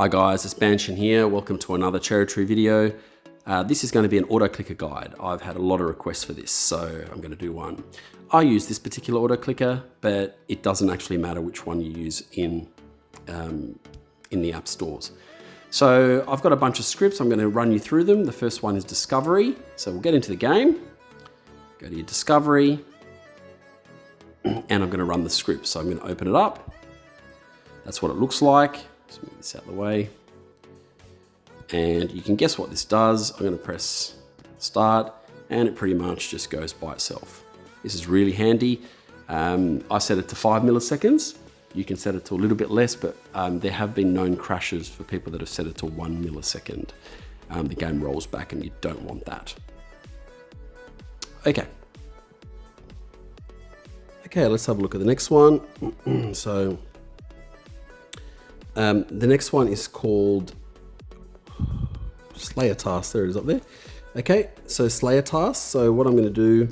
Hi guys, it's Banshin here. Welcome to another CherryTree video. This is going to be an Autoclicker guide. I've had a lot of requests for this, so I'm going to do one. I use this particular Autoclicker, but it doesn't actually matter which one you use in the app stores. So I've got a bunch of scripts. I'm going to run you through them. The first one is discovery. So we'll get into the game, go to your discovery, and I'm going to run the script. So I'm going to open it up. That's what it looks like. Let's move this out of the way. And you can guess what this does. I'm going to press start and it pretty much just goes by itself. This is really handy. I set it to 5 milliseconds. You can set it to a little bit less, but there have been known crashes for people that have set it to 1 millisecond. The game rolls back and you don't want that. Okay, let's have a look at the next one. So the next one is called Slayer Task. There it is up there. Okay, so Slayer Task. So what I'm going to do,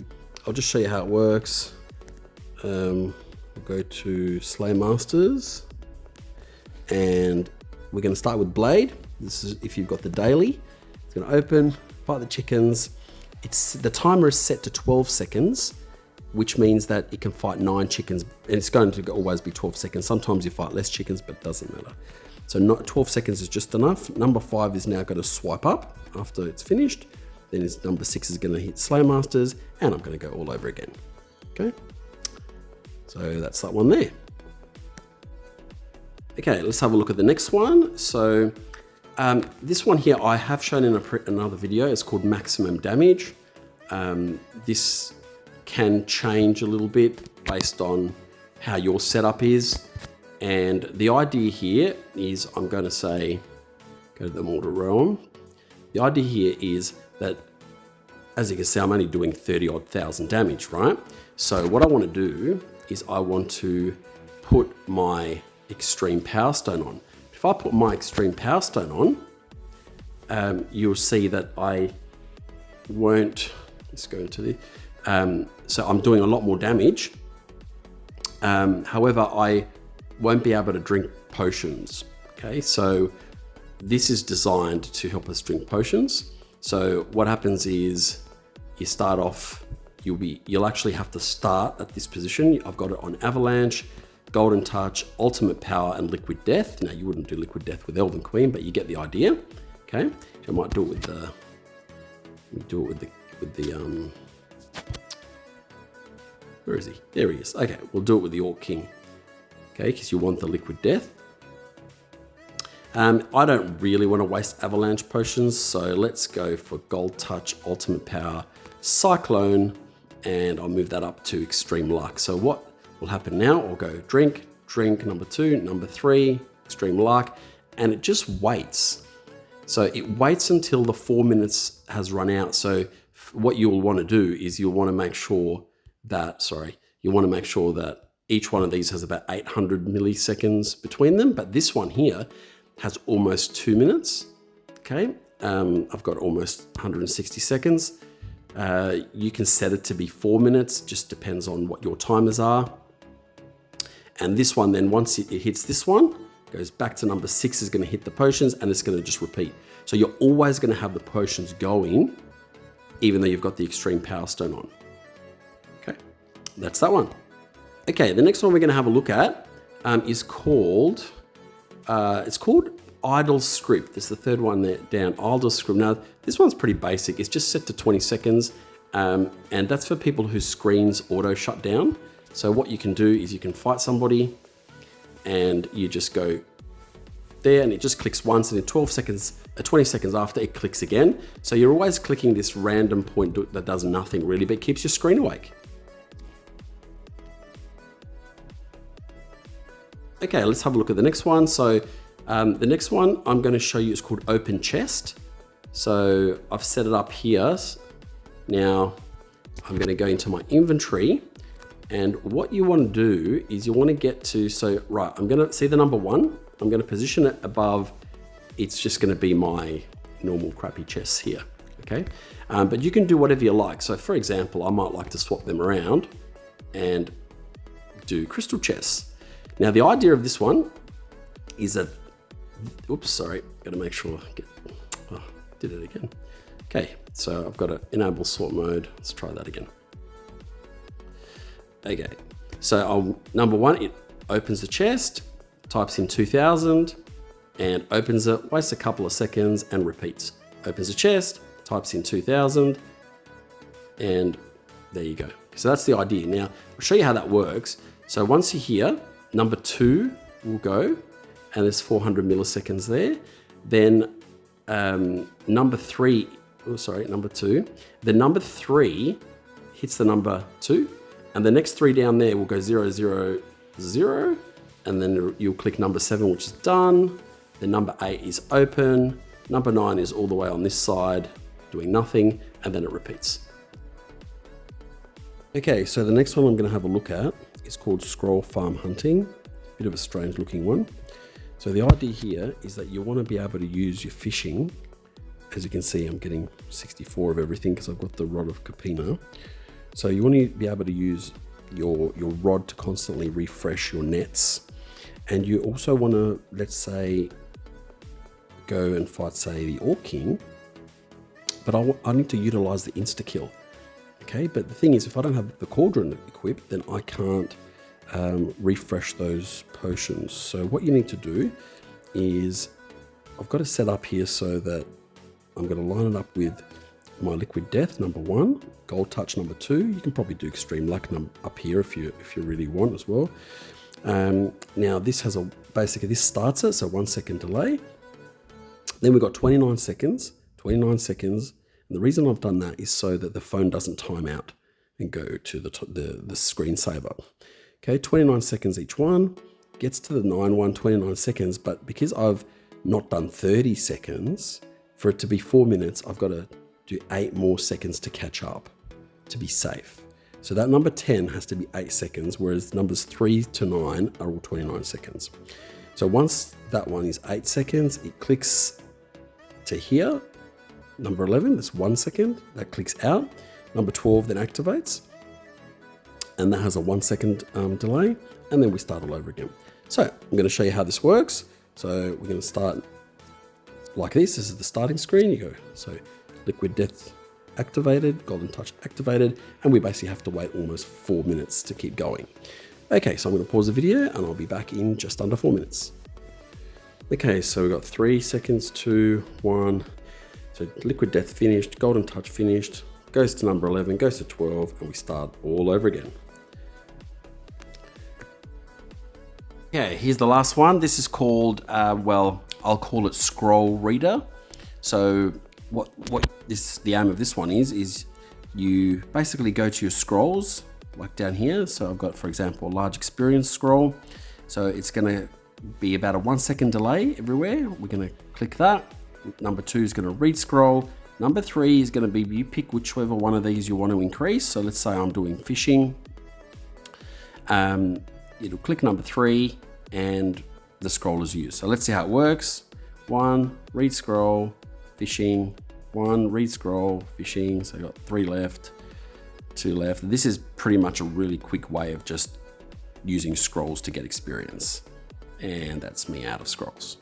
I'll just show you how it works. We'll go to Slay Masters and we're going to start with Blade. This is if you've got the daily. It's going to open, fight the chickens. The timer is set to 12 seconds, which means that it can fight 9 chickens, and it's going to always be 12 seconds. Sometimes you fight less chickens, but it doesn't matter. So 12 seconds is just enough. Number 5 is now going to swipe up after it's finished. Then number 6 is going to hit Slay Masters, and I'm going to go all over again. Okay, so that's that one there. Okay, let's have a look at the next one. So this one here I have shown in another video. It's called Maximum Damage. This can change a little bit based on how your setup is. And the idea here is, I'm going to say, go to the mortar realm. The idea here is that, as you can see, I'm only doing 30-odd thousand damage, right? So what I want to do is I want to put my extreme power stone on. If I put my extreme power stone on, you'll see that I won't, let's go into the, so I'm doing a lot more damage. However, I won't be able to drink potions. Okay, so this is designed to help us drink potions. So what happens is you start off, you'll actually have to start at this position. I've got it on Avalanche, Golden Touch, Ultimate Power, and Liquid Death. Now you wouldn't do Liquid Death with Elven Queen, but you get the idea. Okay, I might do it with the, where is he? There he is. Okay, we'll do it with the Orc King. Okay, because you want the Liquid Death. I don't really want to waste Avalanche potions, so let's go for Gold Touch, Ultimate Power, Cyclone, and I'll move that up to Extreme Luck. So what will happen now? I'll go drink, number 2, number 3, Extreme Luck, and it just waits. So it waits until the 4 minutes has run out. So what you'll want to do is you'll want to make sure that, each one of these has about 800 milliseconds between them, but this one here has almost 2 minutes. Okay, I've got almost 160 seconds. You can set it to be 4 minutes, just depends on what your timers are. And this one then, once it hits this one, goes back to number 6, is going to hit the potions, and it's going to just repeat. So you're always going to have the potions going, even though you've got the extreme power stone on. Okay, that's that one. Okay, the next one we're going to have a look at is called, it's called Idle Script. It's the third one there down, Idle Script. Now, this one's pretty basic. It's just set to 20 seconds, and that's for people whose screens auto shut down. So what you can do is you can fight somebody, and you just go there, and it just clicks once, and in 20 seconds after, it clicks again. So you're always clicking this random point that does nothing really, but keeps your screen awake. Okay, let's have a look at the next one. So the next one I'm going to show you is called Open Chest. So I've set it up here. Now I'm going to go into my inventory, and what you want to do is you want to get to, so right, I'm going to see the number 1. I'm going to position it above. It's just going to be my normal crappy chests here. Okay, but you can do whatever you like. So for example, I might like to swap them around and do crystal chests. Now the idea of this one is that oops, sorry, got to make sure, did it again. Okay, so I've got to enable sort mode. Let's try that again. Okay, so number one, it opens the chest, types in 2000 and opens it, waits a couple of seconds and repeats. Opens the chest, types in 2000 and there you go. So that's the idea. Now, I'll show you how that works. So once you're here, number 2 will go and there's 400 milliseconds there. Then number 2, then number 3 hits the number 2 and the next 3 down there will go 0, 0, 0 and then you'll click number 7, which is done. Then number 8 is open. Number 9 is all the way on this side doing nothing and then it repeats. Okay, so the next one I'm going to have a look at is called scroll farm hunting. Bit of a strange looking one. So the idea here is that you want to be able to use your fishing. As you can see, I'm getting 64 of everything because I've got the rod of Capina. So you want to be able to use your rod to constantly refresh your nets. And you also want to, let's say, go and fight, say, the Orc King. But I need to utilize the insta-kill. Okay, but the thing is, if I don't have the cauldron equipped, then I can't refresh those potions. So what you need to do is, I've got to set up here so that I'm going to line it up with my liquid death, number 1, gold touch, number 2. You can probably do extreme luck up here if you really want as well. Now this has basically this starts it, so 1 second delay. Then we've got 29 seconds. And the reason I've done that is so that the phone doesn't time out and go to the screensaver. Okay, 29 seconds each one, gets to the 29 seconds, but because I've not done 30 seconds, for it to be 4 minutes, I've got to do 8 more seconds to catch up to be safe. So that number 10 has to be 8 seconds, whereas numbers 3 to 9 are all 29 seconds. So once that one is 8 seconds, it clicks to here. Number 11, that's 1 second, that clicks out. Number 12 then activates, and that has a 1 second delay, and then we start all over again. So I'm going to show you how this works. So we're going to start like this. This is the starting screen. You go, so liquid death activated, golden touch activated, and we basically have to wait almost 4 minutes to keep going. Okay, so I'm going to pause the video and I'll be back in just under 4 minutes. Okay, so we've got 3 seconds, 2, 1. So liquid death finished, golden touch finished, goes to number 11, goes to 12, and we start all over again. Okay, here's the last one. This is called, well, I'll call it Scroll Reader. So what the aim of this one is you basically go to your scrolls, like down here. So I've got, for example, a large experience scroll. So it's gonna be about a 1 second delay everywhere. We're gonna click that. Number 2 is gonna read scroll. Number 3 is gonna be, you pick whichever one of these you want to increase. So let's say I'm doing fishing. It'll click number 3 and the scroll is used. So let's see how it works. 1, read scroll, fishing, 1, read scroll, fishing. So I've got 3 left, 2 left. This is pretty much a really quick way of just using scrolls to get experience. And that's me out of scrolls.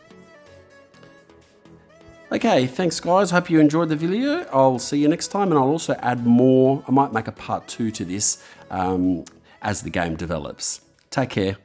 Okay, thanks guys. Hope you enjoyed the video. I'll see you next time, and I'll also add more. I might make a part 2 to this as the game develops. Take care.